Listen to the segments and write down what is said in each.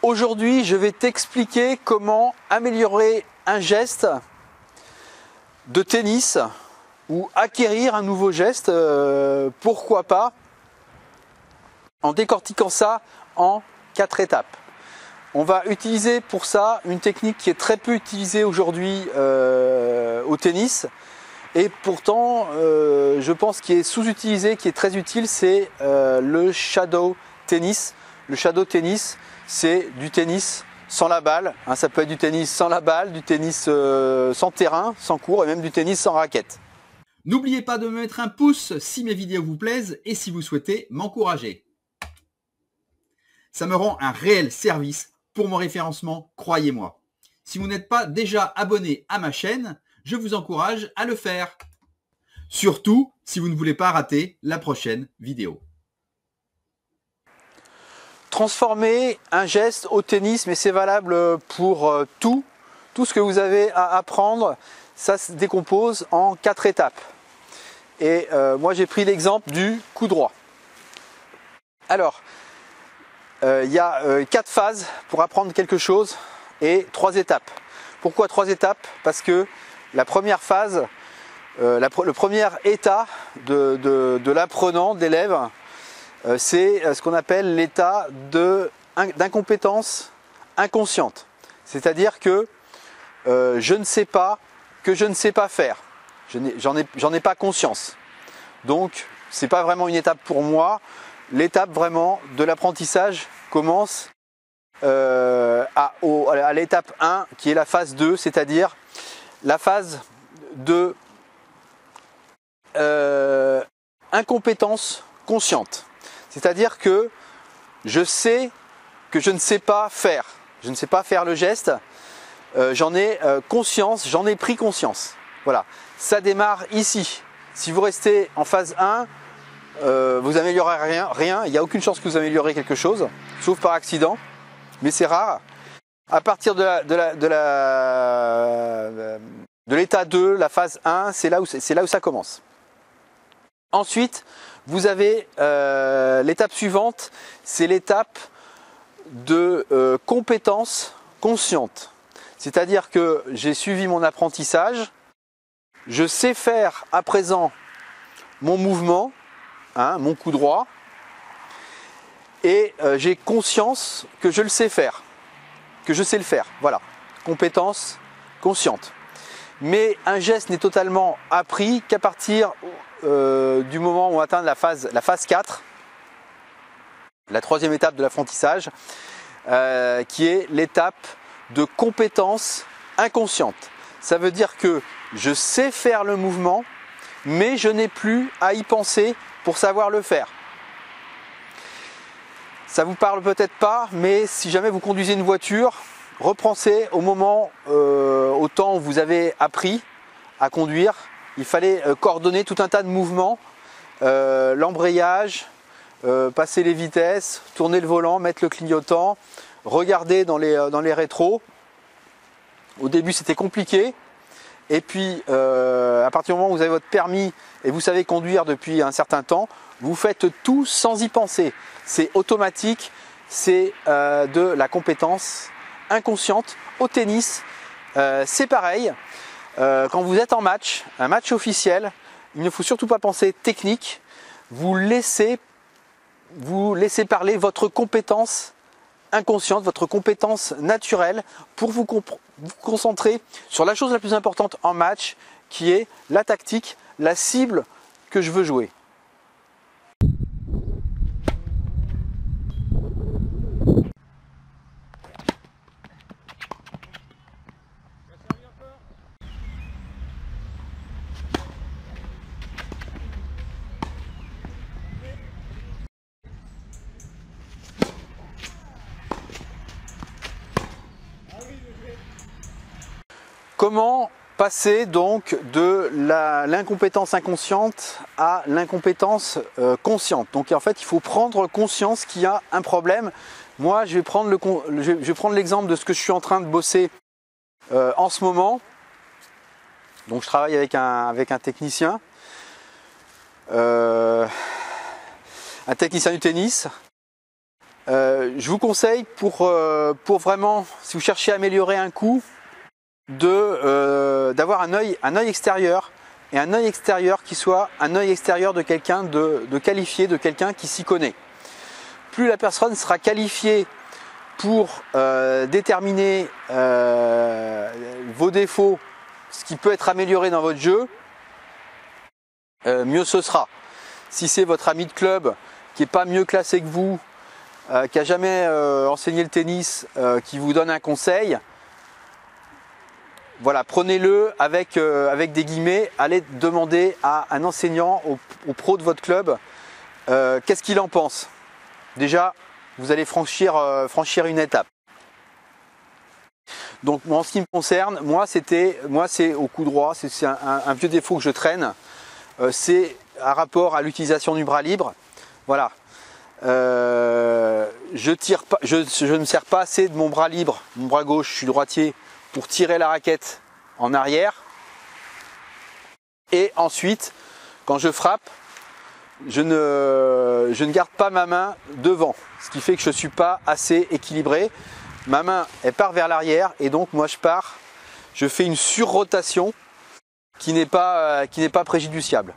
Aujourd'hui, je vais t'expliquer comment améliorer un geste de tennis ou acquérir un nouveau geste, pourquoi pas, en décortiquant ça en 4 étapes. On va utiliser pour ça une technique qui est très peu utilisée aujourd'hui au tennis et pourtant je pense qu'il est sous-utilisé, qui est très utile, c'est le shadow tennis. Le shadow tennis, c'est du tennis sans la balle, hein, ça peut être du tennis sans la balle, du tennis sans terrain, sans court et même du tennis sans raquette. N'oubliez pas de me mettre un pouce si mes vidéos vous plaisent et si vous souhaitez m'encourager. Ça me rend un réel service pour mon référencement, croyez-moi. Si vous n'êtes pas déjà abonné à ma chaîne, je vous encourage à le faire. Surtout si vous ne voulez pas rater la prochaine vidéo. Transformer un geste au tennis, mais c'est valable pour tout ce que vous avez à apprendre, ça se décompose en 4 étapes. Et moi j'ai pris l'exemple du coup droit. Alors, il y a 4 phases pour apprendre quelque chose et 3 étapes. Pourquoi 3 étapes? Parce que la première phase, le premier état de l'apprenant, de l'élève, c'est ce qu'on appelle l'état d'incompétence inconsciente. C'est-à-dire que je ne sais pas que je ne sais pas faire. J'en ai pas conscience. Donc, ce n'est pas vraiment une étape pour moi. L'étape vraiment de l'apprentissage commence à l'étape 1, qui est la phase 2, c'est-à-dire la phase de incompétence consciente. C'est-à-dire que je sais que je ne sais pas faire. Je ne sais pas faire le geste. J'en ai conscience, j'en ai pris conscience. Voilà, ça démarre ici. Si vous restez en phase 1, vous améliorez rien. Il n'y a aucune chance que vous améliorez quelque chose, sauf par accident, mais c'est rare. À partir de l'état 2, la phase 1, c'est là où ça commence. Ensuite, vous avez l'étape suivante, c'est l'étape de compétence consciente. C'est-à-dire que j'ai suivi mon apprentissage, je sais faire à présent mon mouvement, hein, mon coup droit, et j'ai conscience que je le sais faire, que je sais le faire. Voilà, compétence consciente. Mais un geste n'est totalement appris qu'à partir du moment où on atteint la phase 4, la 3e étape de l'apprentissage, qui est l'étape de compétence inconsciente. Ça veut dire que je sais faire le mouvement, mais je n'ai plus à y penser pour savoir le faire. Ça vous parle peut-être pas, mais si jamais vous conduisez une voiture, repensez au moment, au temps où vous avez appris à conduire. Il fallait coordonner tout un tas de mouvements, l'embrayage, passer les vitesses, tourner le volant, mettre le clignotant, regarder dans les rétros. Au début c'était compliqué, et puis à partir du moment où vous avez votre permis et vous savez conduire depuis un certain temps, vous faites tout sans y penser. C'est automatique, c'est de la compétence inconsciente. Au tennis, c'est pareil. Quand vous êtes en match, un match officiel, il ne faut surtout pas penser technique. Vous laissez parler votre compétence inconsciente, votre compétence naturelle, pour vous concentrer sur la chose la plus importante en match, qui est la tactique, la cible que je veux jouer. Comment passer donc de l'incompétence inconsciente à l'incompétence consciente? Donc en fait, il faut prendre conscience qu'il y a un problème. Moi, je vais prendre l'exemple de ce que je suis en train de bosser en ce moment. Donc je travaille avec un technicien. Un technicien du tennis. je vous conseille pour vraiment, si vous cherchez à améliorer un coup, d'avoir un œil extérieur, et un œil extérieur qui soit un œil extérieur de quelqu'un de qualifié, de quelqu'un qui s'y connaît. Plus la personne sera qualifiée pour déterminer vos défauts, ce qui peut être amélioré dans votre jeu, mieux ce sera. Si c'est votre ami de club qui n'est pas mieux classé que vous, qui n'a jamais enseigné le tennis, qui vous donne un conseil, voilà, prenez-le avec des guillemets, allez demander à un enseignant, au pro de votre club, qu'est-ce qu'il en pense. Déjà, vous allez franchir une étape. Donc en ce qui me concerne, moi c'est au coup droit, c'est un vieux défaut que je traîne, c'est un rapport à l'utilisation du bras libre. Voilà. Je ne me sers pas assez de mon bras libre, mon bras gauche, je suis droitier, pour tirer la raquette en arrière. Et ensuite, quand je frappe, je ne garde pas ma main devant, ce qui fait que je ne suis pas assez équilibré. Ma main, elle part vers l'arrière et donc moi je fais une surrotation qui n'est pas préjudiciable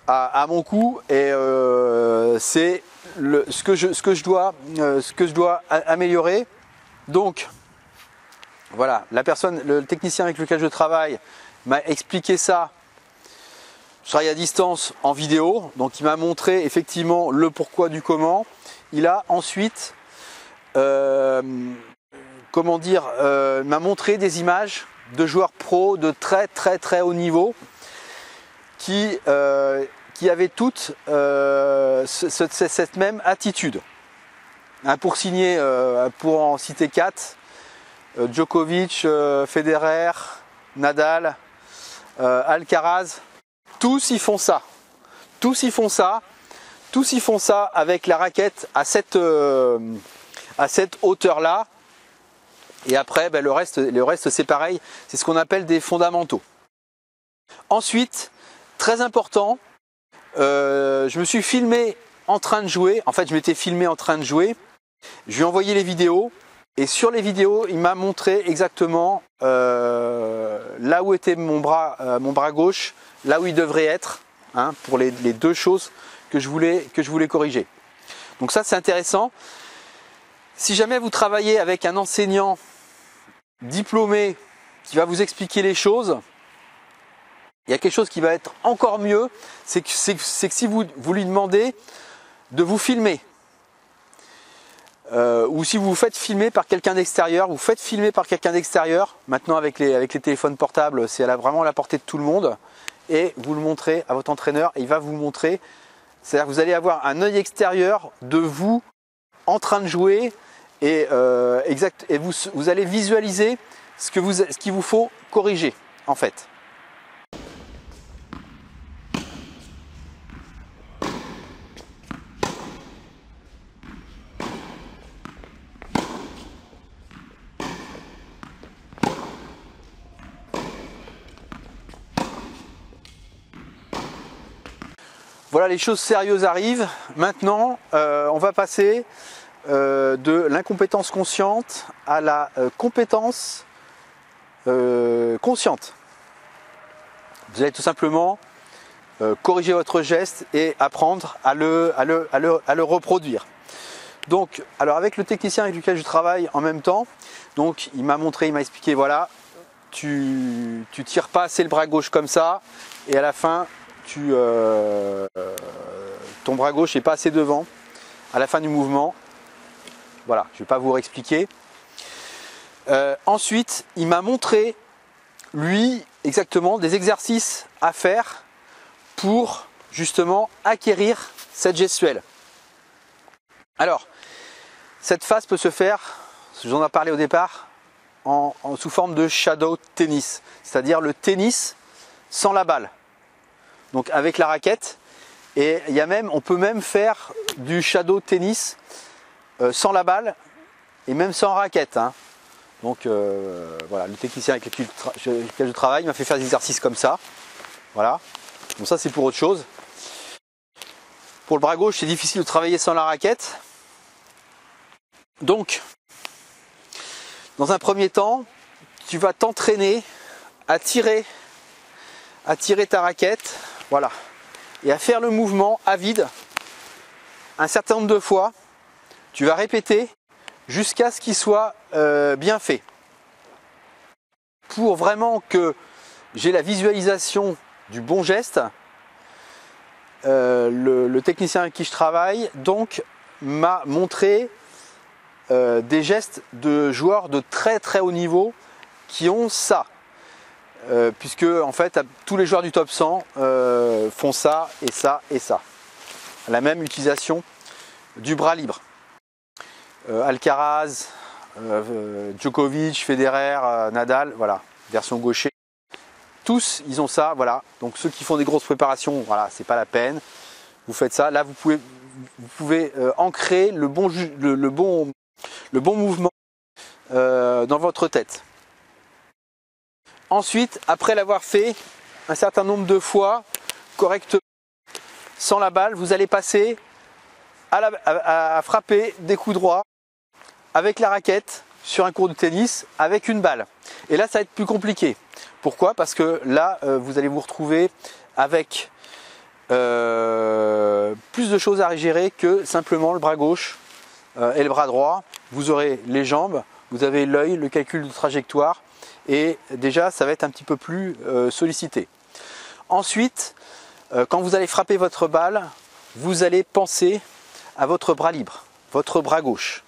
à mon coup, et c'est ce que je dois améliorer. Donc voilà, le technicien avec lequel je travaille m'a expliqué ça. Je travaille à distance en vidéo, donc il m'a montré effectivement le pourquoi du comment. Il a ensuite m'a montré des images de joueurs pros de très haut niveau qui avaient toutes cette même attitude. Pour en citer 4, Djokovic, Federer, Nadal, Alcaraz, tous ils font ça. Tous ils font ça avec la raquette à cette hauteur-là. Et après, le reste c'est pareil. C'est ce qu'on appelle des fondamentaux. Ensuite, très important, je me suis filmé en train de jouer. En fait, je m'étais filmé en train de jouer. Je lui ai envoyé les vidéos. Et sur les vidéos, il m'a montré exactement là où était mon bras gauche, là où il devrait être, hein, pour les deux choses que je voulais corriger. Donc ça, c'est intéressant. Si jamais vous travaillez avec un enseignant diplômé qui va vous expliquer les choses, il y a quelque chose qui va être encore mieux, c'est que si vous lui demandez de vous filmer, ou si vous vous faites filmer par quelqu'un d'extérieur, maintenant avec les téléphones portables, c'est vraiment à la portée de tout le monde, et vous le montrez à votre entraîneur et il va vous montrer, c'est-à-dire que vous allez avoir un œil extérieur de vous en train de jouer, et vous allez visualiser ce qu'il vous faut corriger en fait. Voilà, les choses sérieuses arrivent. Maintenant, on va passer de l'incompétence consciente à la compétence consciente. Vous allez tout simplement corriger votre geste et apprendre à le reproduire. Donc, alors avec le technicien avec lequel je travaille en même temps, donc il m'a expliqué, voilà, tu tires pas assez le bras gauche comme ça, et à la fin, ton bras gauche n'est pas assez devant à la fin du mouvement. Voilà, je ne vais pas vous réexpliquer. Ensuite, il m'a montré, lui, exactement des exercices à faire pour justement acquérir cette gestuelle. Alors, cette phase peut se faire, j'en ai parlé au départ, sous forme de shadow tennis, c'est-à-dire le tennis sans la balle. Donc avec la raquette, et on peut même faire du shadow tennis sans la balle et même sans raquette, hein. Donc voilà, le technicien avec lequel je travaille m'a fait faire des exercices comme ça. Voilà. Donc ça, c'est pour autre chose. Pour le bras gauche, c'est difficile de travailler sans la raquette. Donc, dans un premier temps, tu vas t'entraîner à tirer ta raquette, voilà, et à faire le mouvement à vide un certain nombre de fois. Tu vas répéter jusqu'à ce qu'il soit bien fait. Pour vraiment que j'ai la visualisation du bon geste, le technicien avec qui je travaille donc m'a montré des gestes de joueurs de très très haut niveau qui ont ça. Puisque en fait tous les joueurs du top 100 font ça et ça et ça. La même utilisation du bras libre. Alcaraz, Djokovic, Federer, Nadal, voilà, version gaucher. Tous ils ont ça, voilà. Donc ceux qui font des grosses préparations, voilà, c'est pas la peine. Vous faites ça. Là vous pouvez ancrer le bon mouvement dans votre tête. Ensuite, après l'avoir fait un certain nombre de fois correctement, sans la balle, vous allez passer à frapper des coups droits avec la raquette sur un court de tennis avec une balle. Et là, ça va être plus compliqué. Pourquoi? Parce que là, vous allez vous retrouver avec plus de choses à gérer que simplement le bras gauche et le bras droit. Vous aurez les jambes, vous avez l'œil, le calcul de trajectoire. Et déjà, ça va être un petit peu plus sollicité. Ensuite, quand vous allez frapper votre balle, vous allez penser à votre bras libre, votre bras gauche.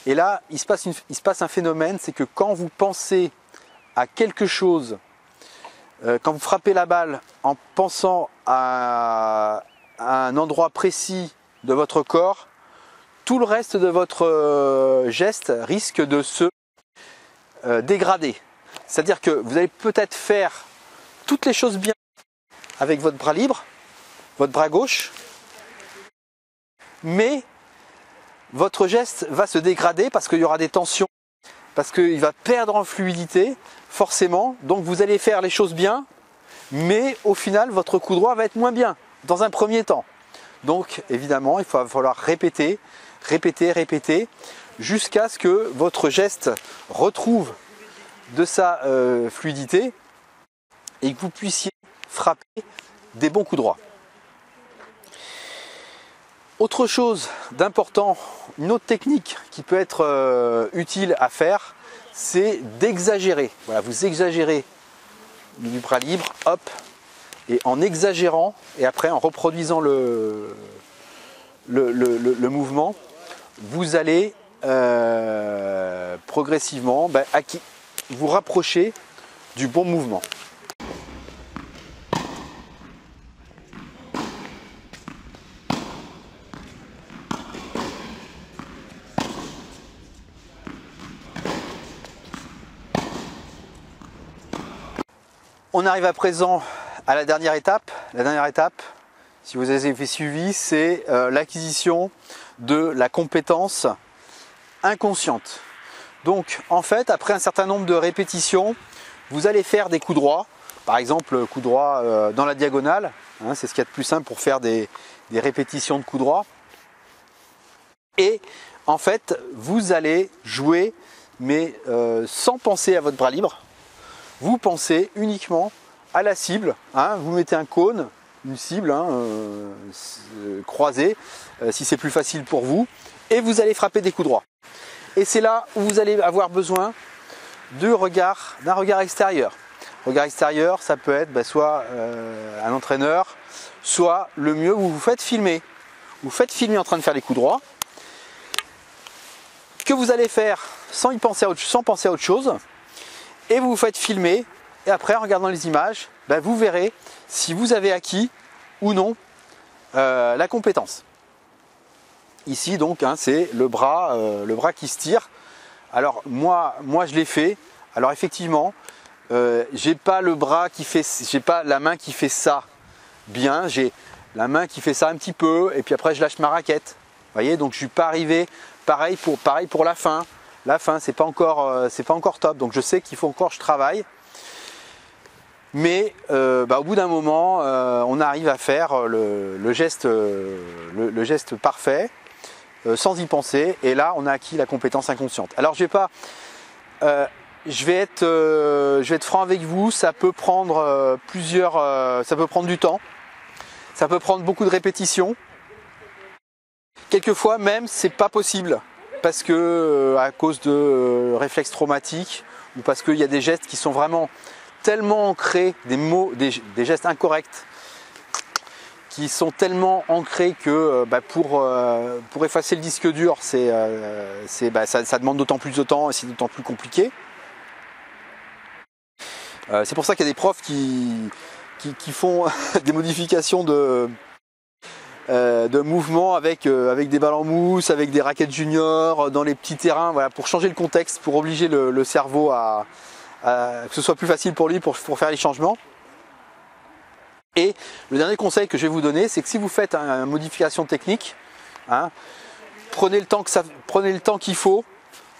Et là, il se passe un phénomène, c'est que quand vous pensez à quelque chose, quand vous frappez la balle en pensant à un endroit précis de votre corps, tout le reste de votre geste risque de se dégrader. C'est-à-dire que vous allez peut-être faire toutes les choses bien avec votre bras libre, votre bras gauche, mais votre geste va se dégrader parce qu'il y aura des tensions, parce qu'il va perdre en fluidité, forcément. Donc vous allez faire les choses bien, mais au final, votre coup droit va être moins bien, dans un premier temps. Donc évidemment, il va falloir répéter, jusqu'à ce que votre geste retrouve de sa fluidité et que vous puissiez frapper des bons coups droits. Autre chose d'important, une autre technique qui peut être utile à faire, c'est d'exagérer. Voilà, vous exagérez du bras libre, hop, et en exagérant et après en reproduisant le mouvement, vous allez progressivement vous rapprocher du bon mouvement. On arrive à présent à la dernière étape. La dernière étape, si vous avez suivi, c'est l'acquisition de la compétence inconsciente. Donc en fait, après un certain nombre de répétitions, vous allez faire des coups droits. Par exemple, coup droit dans la diagonale, hein, c'est ce qu'il y a de plus simple pour faire des répétitions de coups droits. Et en fait, vous allez jouer, mais sans penser à votre bras libre. Vous pensez uniquement à la cible, hein, vous mettez un cône, une cible croisée, si c'est plus facile pour vous, et vous allez frapper des coups droits. Et c'est là où vous allez avoir besoin d'un regard extérieur. Regard extérieur, ça peut être soit un entraîneur, soit le mieux, vous vous faites filmer. Vous faites filmer en train de faire les coups droits, que vous allez faire sans penser à autre chose. Et vous vous faites filmer, et après en regardant les images, vous verrez si vous avez acquis ou non la compétence. Ici donc, hein, c'est le bras qui se tire. Alors moi je l'ai fait. Alors effectivement, j'ai pas le bras qui fait, j'ai pas la main qui fait ça bien. J'ai la main qui fait ça un petit peu, et puis après je lâche ma raquette. Vous voyez, donc je suis pas arrivé. Pareil pour la fin. La fin, c'est pas encore top, donc je sais qu'il faut encore que je travaille. Mais au bout d'un moment, on arrive à faire le geste parfait. sans y penser. Et là, on a acquis la compétence inconsciente. Alors, je vais être franc avec vous, ça peut prendre ça peut prendre du temps, ça peut prendre beaucoup de répétitions. Quelquefois même, c'est pas possible parce que à cause de réflexes traumatiques ou parce qu'il y a des gestes qui sont vraiment tellement ancrés, des gestes incorrects qui sont tellement ancrés que pour effacer le disque dur, ça demande d'autant plus de temps et c'est d'autant plus compliqué. C'est pour ça qu'il y a des profs qui font des modifications de mouvements avec des balles en mousse, avec des raquettes juniors, dans les petits terrains, voilà, pour changer le contexte, pour obliger le cerveau à que ce soit plus facile pour lui pour faire les changements. Et le dernier conseil que je vais vous donner, c'est que si vous faites une modification technique, hein, prenez le temps qu'il faut.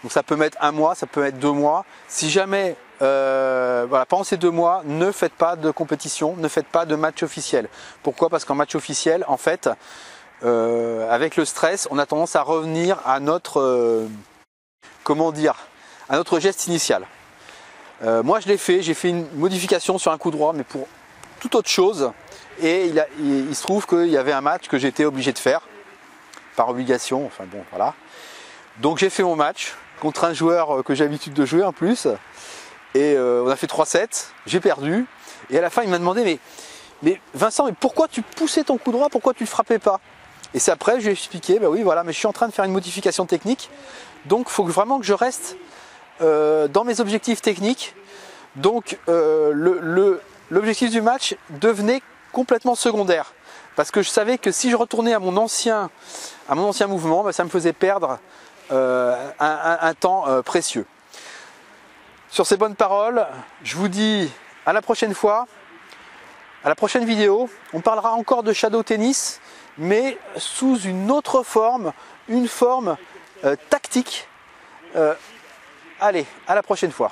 Donc ça peut mettre 1 mois, ça peut mettre 2 mois. Si jamais, pendant ces 2 mois, ne faites pas de compétition, ne faites pas de match officiel. Pourquoi? Parce qu'en match officiel, en fait, avec le stress, on a tendance à revenir à notre, à notre geste initial. Moi, je l'ai fait, j'ai fait une modification sur un coup droit, mais pour toute autre chose. Et il se trouve qu'il y avait un match que j'étais obligé de faire, par obligation, enfin bon, voilà. Donc j'ai fait mon match contre un joueur que j'ai l'habitude de jouer en plus. Et on a fait 3-7, j'ai perdu. Et à la fin, il m'a demandé, mais Vincent, mais pourquoi tu poussais ton coup droit, pourquoi tu ne frappais pas? Et c'est après, je lui ai expliqué, bah oui, voilà, mais je suis en train de faire une modification technique. Donc il faut vraiment que je reste dans mes objectifs techniques. Donc l'objectif du match devenait complètement secondaire. Parce que je savais que si je retournais à mon ancien mouvement, bah, ça me faisait perdre un temps précieux. Sur ces bonnes paroles, je vous dis à la prochaine fois, à la prochaine vidéo. On parlera encore de shadow tennis, mais sous une autre forme, une forme tactique. Allez, à la prochaine fois.